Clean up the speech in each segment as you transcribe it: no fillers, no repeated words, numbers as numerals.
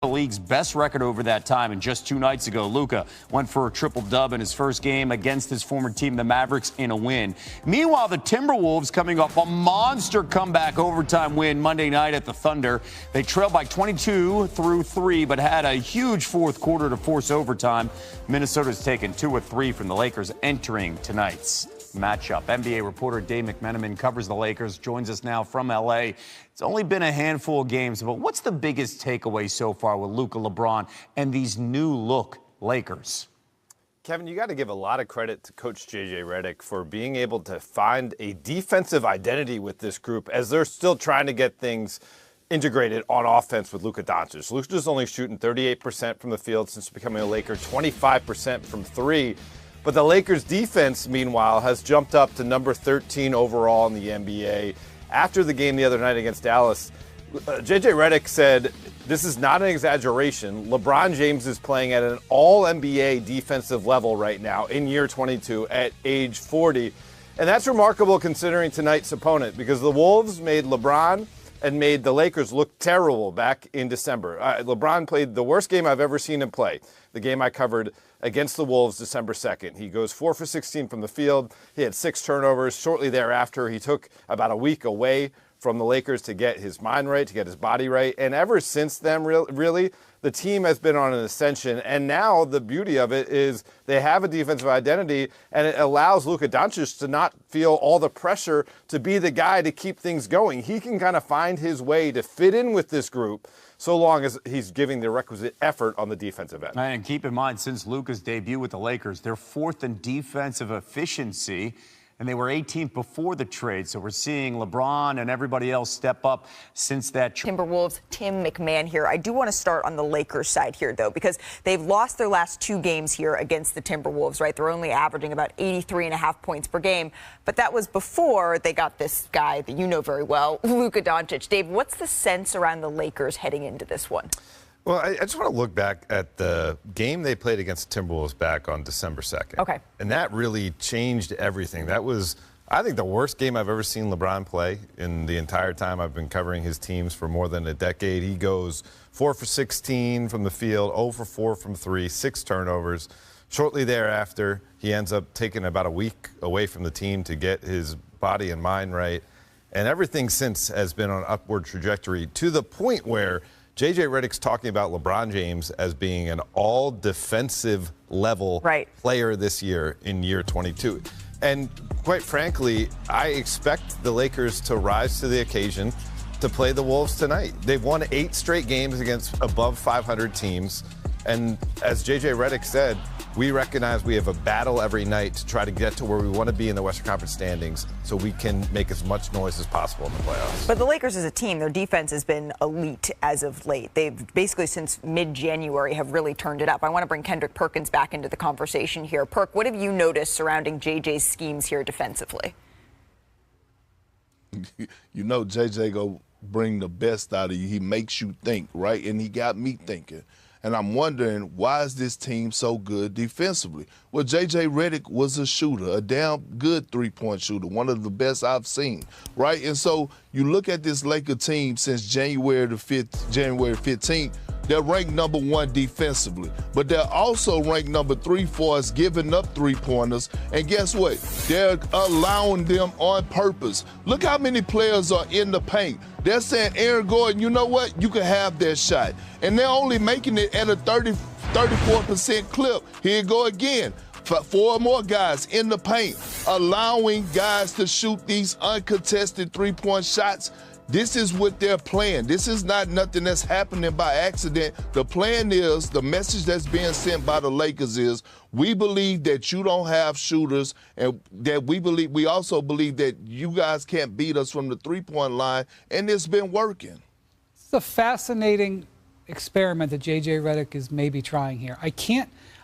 The league's best record over that time, and just 2 nights ago, Luka went for a triple-dub in his first game against his former team, the Mavericks, in a win. Meanwhile, the Timberwolves coming off a monster comeback overtime win Monday night at the Thunder. They trailed by 22 through 3, but had a huge fourth quarter to force overtime. Minnesota's taken 2 of 3 from the Lakers entering tonight's matchup. NBA reporter McMenamin covers the Lakers, joins us now from L.A. It's only been a handful of games, but what's the biggest takeaway so far with Luka, LeBron, and these new-look Lakers? Kevin, you got to give a lot of credit to Coach J.J. Redick for being able to find a defensive identity with this group as they're still trying to get things integrated on offense with Luka Doncic. Luka's only shooting 38% from the field since becoming a Laker, 25% from 3. But the Lakers' defense, meanwhile, has jumped up to number 13 overall in the NBA. After the game the other night against Dallas, J.J. Redick said, this is not an exaggeration. LeBron James is playing at an all-NBA defensive level right now in year 22 at age 40. And that's remarkable considering tonight's opponent, because the Wolves made LeBron and made the Lakers look terrible back in December. LeBron played the worst game I've ever seen him play, the game I covered against the Wolves December 2nd. He goes 4 for 16 from the field. He had 6 turnovers. Shortly thereafter, he took about a week away from the Lakers to get his mind right, to get his body right. And ever since then, really, the team has been on an ascension. And now the beauty of it is they have a defensive identity, and it allows Luka Doncic to not feel all the pressure to be the guy to keep things going. He can kind of find his way to fit in with this group, so long as he's giving the requisite effort on the defensive end. And keep in mind, since Luka's debut with the Lakers, they're 4th in defensive efficiency, and they were 18th before the trade. So we're seeing LeBron and everybody else step up since that trade. Timberwolves, Tim McMahon here. I do want to start on the Lakers side here, though, because they've lost their last 2 games here against the Timberwolves, right? They're only averaging about 83.5 points per game. But that was before they got this guy that you know very well, Luka Doncic. Dave, what's the sense around the Lakers heading into this one? Well, I just want to look back at the game they played against the Timberwolves back on December 2nd. Okay. And that really changed everything. That was, I think, the worst game I've ever seen LeBron play in the entire time I've been covering his teams for more than a decade. He goes 4 for 16 from the field, 0 for 4 from 3, 6 turnovers. Shortly thereafter, he ends up taking about a week away from the team to get his body and mind right. And everything since has been on an upward trajectory to the point where J.J. Redick's talking about LeBron James as being an all-defensive level player this year in year 22. And quite frankly, I expect the Lakers to rise to the occasion to play the Wolves tonight. They've won 8 straight games against above 500 teams. And as J.J. Redick said, we recognize we have a battle every night to try to get to where we want to be in the Western Conference standings so we can make as much noise as possible in the playoffs. But the Lakers as a team, their defense has been elite as of late. They've basically since mid-January have really turned it up. I want to bring Kendrick Perkins back into the conversation here. Perk, what have you noticed surrounding JJ's schemes here defensively? You know JJ go bring the best out of you. He makes you think, right? And he got me thinking. And I'm wondering, why is this team so good defensively? Well, J.J. Redick was a shooter, a damn good three-point shooter, one of the best I've seen, right? And so you look at this Laker team since January 15th, they're ranked number 1 defensively, but they're also ranked number 3 for us giving up three-pointers. And guess what? They're allowing them on purpose. Look how many players are in the paint. They're saying, Aaron Gordon, you know what? You can have that shot. And they're only making it at a 34% clip. Here you go again. 4 more guys in the paint, allowing guys to shoot these uncontested three-point shots. This is what they're playing. This is not nothing that's happening by accident. The plan is, the message that's being sent by the Lakers is, we believe that you don't have shooters, and that we also believe that you guys can't beat us from the three-point line, and it's been working. It's a fascinating experiment that J.J. Redick is maybe trying here.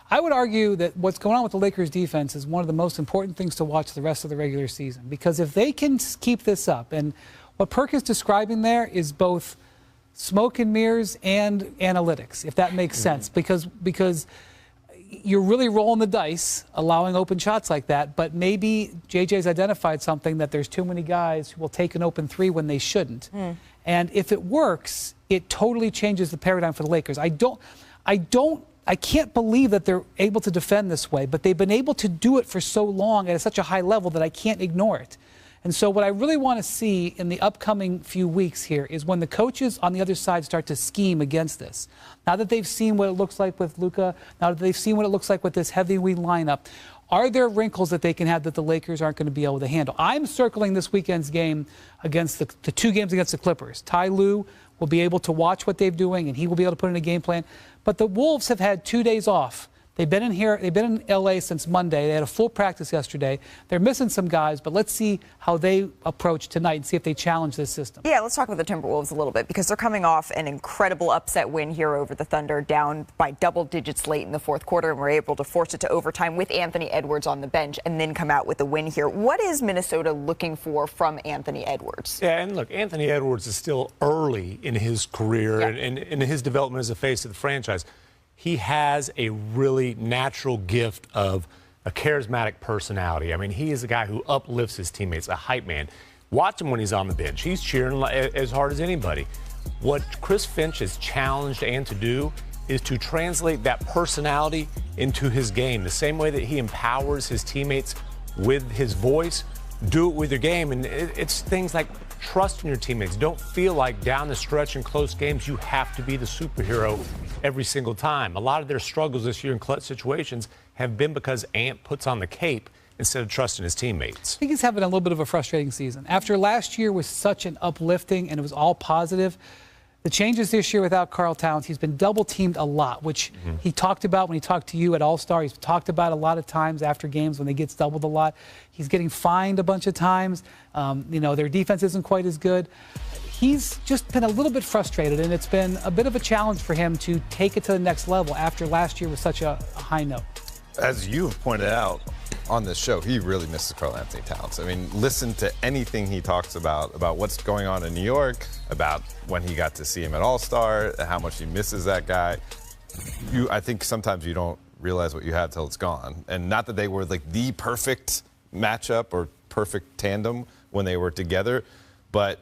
I would argue that what's going on with the Lakers defense is one of the most important things to watch the rest of the regular season, because if they can keep this up, and what Perk is describing there is both smoke and mirrors and analytics, if that makes sense, because you're really rolling the dice, allowing open shots like that, but maybe JJ's identified something that there's too many guys who will take an open 3 when they shouldn't. And if it works, it totally changes the paradigm for the Lakers. I can't believe that they're able to defend this way, but they've been able to do it for so long at such a high level that I can't ignore it. And so what I really want to see in the upcoming few weeks here is when the coaches on the other side start to scheme against this. Now that they've seen what it looks like with Luka, now that they've seen what it looks like with this heavyweight lineup, are there wrinkles that they can have that the Lakers aren't going to be able to handle? I'm circling this weekend's game against the two games against the Clippers. Ty Lue will be able to watch what they're doing, and he will be able to put in a game plan. But the Wolves have had 2 days off. They've been in L.A. since Monday. They had a full practice yesterday. They're missing some guys, but let's see how they approach tonight and see if they challenge this system. Yeah, let's talk about the Timberwolves a little bit because they're coming off an incredible upset win here over the Thunder, down by double digits late in the fourth quarter, and were able to force it to overtime with Anthony Edwards on the bench and then come out with a win here. What is Minnesota looking for from Anthony Edwards? Yeah, and look, Anthony Edwards is still early in his career and in his development as a face of the franchise. He has a really natural gift of a charismatic personality. I mean, he is a guy who uplifts his teammates, a hype man. Watch him when he's on the bench. He's cheering as hard as anybody. What Chris Finch has challenged Ant to do is to translate that personality into his game. The same way that he empowers his teammates with his voice, do it with your game. And it's things like trust in your teammates. Don't feel like down the stretch in close games you have to be the superhero every single time. A lot of their struggles this year in clutch situations have been because Ant puts on the cape instead of trusting his teammates. I think he's having a little bit of a frustrating season. After last year was such an uplifting and it was all positive, the changes this year without Karl Towns, he's been double-teamed a lot, which he talked about when he talked to you at All-Star. He's talked about a lot of times after games when they gets doubled a lot. He's getting fined a bunch of times. Their defense isn't quite as good. He's just been a little bit frustrated, and it's been a bit of a challenge for him to take it to the next level after last year was such a high note. As you've pointed out on this show, he really misses Karl Anthony Towns. I mean, listen to anything he talks about what's going on in New York, about when he got to see him at All-Star, how much he misses that guy. I think sometimes you don't realize what you have till it's gone. And not that they were like the perfect matchup or perfect tandem when they were together, but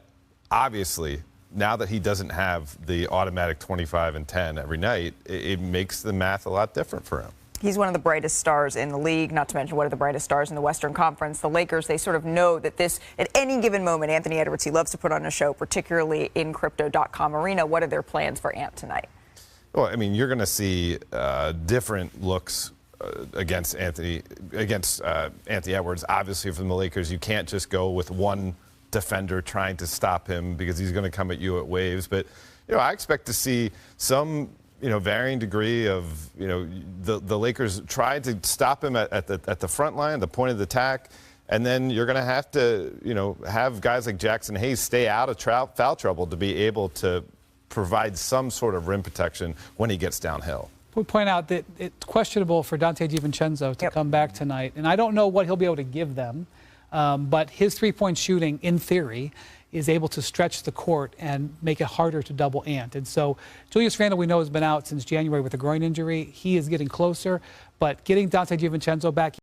obviously, now that he doesn't have the automatic 25 and 10 every night, it makes the math a lot different for him. He's one of the brightest stars in the league, not to mention one of the brightest stars in the Western Conference. The Lakers, they sort of know that this, at any given moment, Anthony Edwards, he loves to put on a show, particularly in Crypto.com Arena. What are their plans for Ant tonight? Well, I mean, you're going to see different looks against Anthony Edwards. Obviously, from the Lakers, you can't just go with one defender trying to stop him because he's going to come at you at waves. But, I expect to see some varying degree of, the Lakers try to stop him at the front line, the point of the attack, and then you're going to have to, have guys like Jackson Hayes stay out of foul trouble to be able to provide some sort of rim protection when he gets downhill. We point out that it's questionable for Donte DiVincenzo to come back tonight, and I don't know what he'll be able to give them, but his three-point shooting, in theory, is able to stretch the court and make it harder to double Ant. And so Julius Randle, we know, has been out since January with a groin injury. He is getting closer, but getting Donte DiVincenzo back